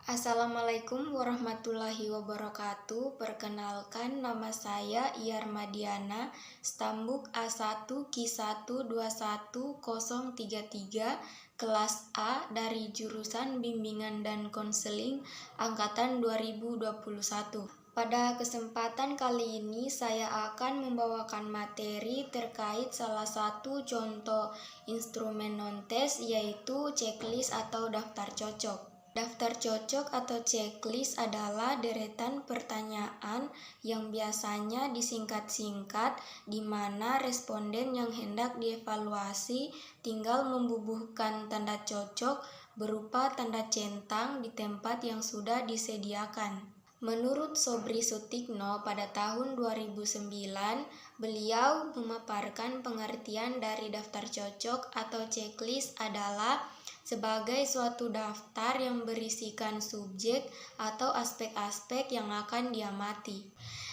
Assalamualaikum warahmatullahi wabarakatuh. Perkenalkan, nama saya Iyar Madiana, Stambuk A1Q1210033, kelas A dari jurusan Bimbingan dan Konseling angkatan 2021. Pada kesempatan kali ini saya akan membawakan materi terkait salah satu contoh instrumen non-tes, yaitu checklist atau daftar cocok. Daftar cocok atau checklist adalah deretan pertanyaan yang biasanya disingkat-singkat, di mana responden yang hendak dievaluasi tinggal membubuhkan tanda cocok berupa tanda centang di tempat yang sudah disediakan. Menurut Sobri Sutikno pada tahun 2009, beliau memaparkan pengertian dari daftar cocok atau checklist adalah sebagai suatu daftar yang berisikan subjek atau aspek-aspek yang akan diamati.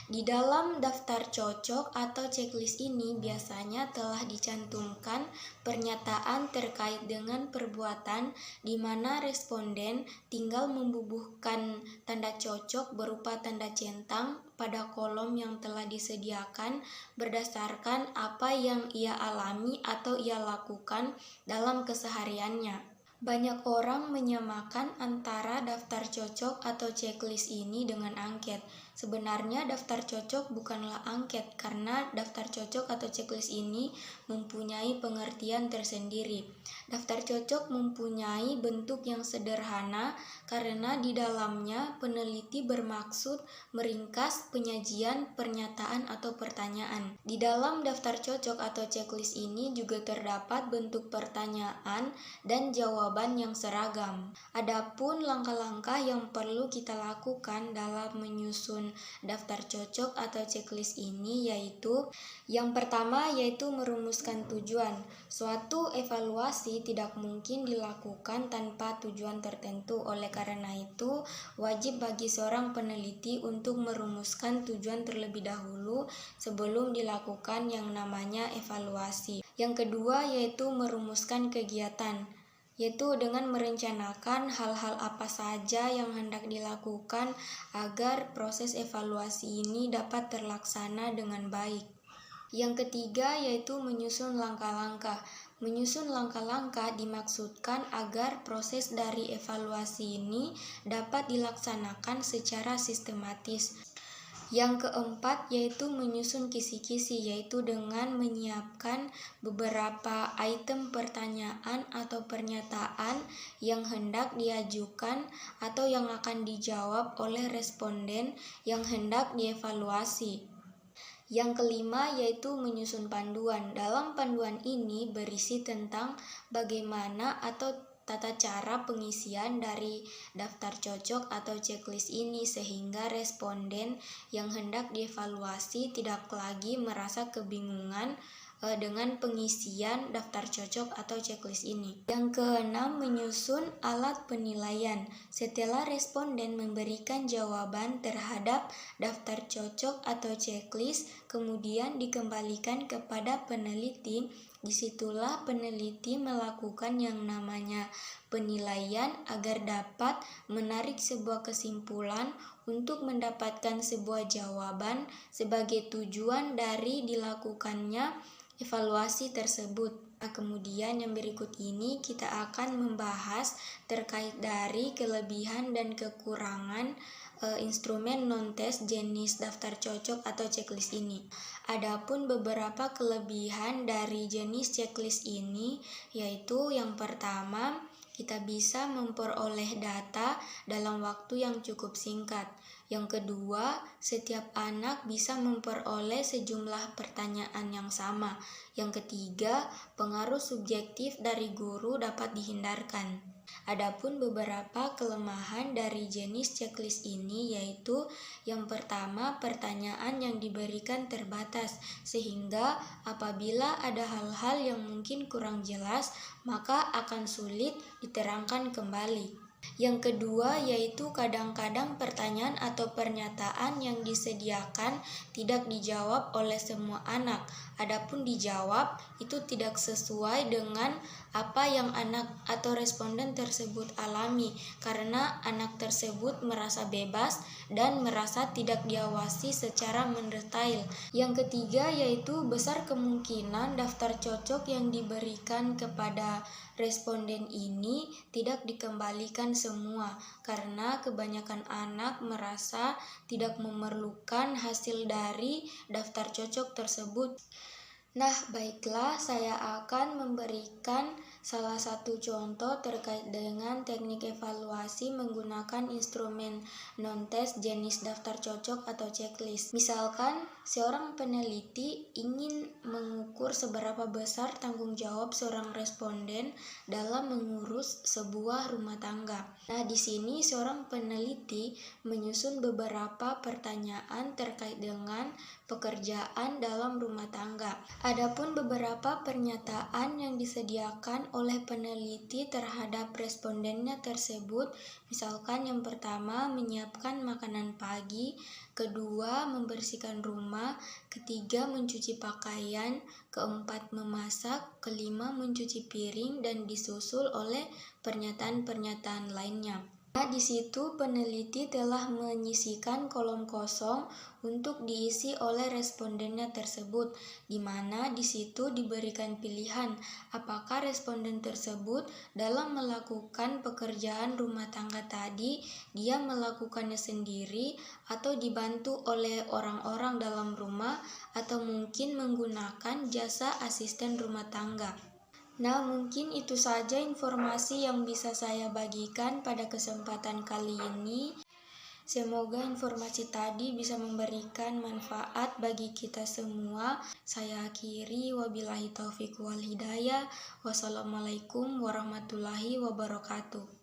Di dalam daftar cocok atau checklist ini biasanya telah dicantumkan pernyataan terkait dengan perbuatan, di mana responden tinggal membubuhkan tanda cocok berupa tanda centang pada kolom yang telah disediakan berdasarkan apa yang ia alami atau ia lakukan dalam kesehariannya. Banyak orang menyamakan antara daftar cocok atau checklist ini dengan angket. Sebenarnya daftar cocok bukanlah angket, karena daftar cocok atau checklist ini mempunyai pengertian tersendiri. Daftar cocok mempunyai bentuk yang sederhana karena di dalamnya peneliti bermaksud meringkas penyajian pernyataan atau pertanyaan. Di dalam daftar cocok atau checklist ini juga terdapat bentuk pertanyaan dan jawaban yang seragam. Adapun langkah-langkah yang perlu kita lakukan dalam menyusun daftar cocok atau checklist ini yaitu yang pertama yaitu merumuskan tujuan. Suatu evaluasi tidak mungkin dilakukan tanpa tujuan tertentu. Oleh karena itu, wajib bagi seorang peneliti untuk merumuskan tujuan terlebih dahulu sebelum dilakukan yang namanya evaluasi. Yang kedua yaitu merumuskan kegiatan, yaitu dengan merencanakan hal-hal apa saja yang hendak dilakukan agar proses evaluasi ini dapat terlaksana dengan baik. Yang ketiga yaitu menyusun langkah-langkah. Menyusun langkah-langkah dimaksudkan agar proses dari evaluasi ini dapat dilaksanakan secara sistematis. Yang keempat yaitu menyusun kisi-kisi, yaitu dengan menyiapkan beberapa item pertanyaan atau pernyataan yang hendak diajukan atau yang akan dijawab oleh responden yang hendak dievaluasi. Yang kelima yaitu menyusun panduan. Dalam panduan ini berisi tentang bagaimana atau tata cara pengisian dari daftar cocok atau checklist ini sehingga responden yang hendak dievaluasi tidak lagi merasa kebingungan dengan pengisian daftar cocok atau checklist ini. Yang keenam, menyusun alat penilaian. Setelah responden memberikan jawaban terhadap daftar cocok atau checklist, kemudian dikembalikan kepada peneliti. Disitulah peneliti melakukan yang namanya penilaian agar dapat menarik sebuah kesimpulan untuk mendapatkan sebuah jawaban sebagai tujuan dari dilakukannya evaluasi tersebut. Kemudian yang berikut ini kita akan membahas terkait dari kelebihan dan kekurangan instrumen non-tes jenis daftar cocok atau checklist ini. Adapun beberapa kelebihan dari jenis checklist ini yaitu yang pertama, kita bisa memperoleh data dalam waktu yang cukup singkat. Yang kedua, setiap anak bisa memperoleh sejumlah pertanyaan yang sama. Yang ketiga, pengaruh subjektif dari guru dapat dihindarkan. Adapun beberapa kelemahan dari jenis checklist ini yaitu yang pertama, pertanyaan yang diberikan terbatas sehingga apabila ada hal-hal yang mungkin kurang jelas maka akan sulit diterangkan kembali. Yang kedua yaitu kadang-kadang pertanyaan atau pernyataan yang disediakan tidak dijawab oleh semua anak. Adapun dijawab itu tidak sesuai dengan apa yang anak atau responden tersebut alami karena anak tersebut merasa bebas dan merasa tidak diawasi secara mendetail. Yang ketiga yaitu besar kemungkinan daftar cocok yang diberikan kepada responden ini tidak dikembalikan semua karena kebanyakan anak merasa tidak memerlukan hasil dari daftar cocok tersebut. Nah, baiklah, saya akan memberikan salah satu contoh terkait dengan teknik evaluasi menggunakan instrumen non-tes jenis daftar cocok atau checklist. Misalkan, seorang peneliti ingin mengukur seberapa besar tanggung jawab seorang responden dalam mengurus sebuah rumah tangga. Nah, di sini seorang peneliti menyusun beberapa pertanyaan terkait dengan pekerjaan dalam rumah tangga. Adapun beberapa pernyataan yang disediakan oleh peneliti terhadap respondennya tersebut, misalkan yang pertama menyiapkan makanan pagi, kedua membersihkan rumah, ketiga mencuci pakaian, keempat memasak, kelima mencuci piring, dan disusul oleh pernyataan-pernyataan lainnya. Nah, di situ peneliti telah menyisikan kolom kosong untuk diisi oleh respondennya tersebut, di mana di situ diberikan pilihan apakah responden tersebut dalam melakukan pekerjaan rumah tangga tadi dia melakukannya sendiri atau dibantu oleh orang-orang dalam rumah atau mungkin menggunakan jasa asisten rumah tangga. Nah, mungkin itu saja informasi yang bisa saya bagikan pada kesempatan kali ini. Semoga informasi tadi bisa memberikan manfaat bagi kita semua. Saya akhiri, wabillahi taufiq wal hidayah. Wassalamualaikum warahmatullahi wabarakatuh.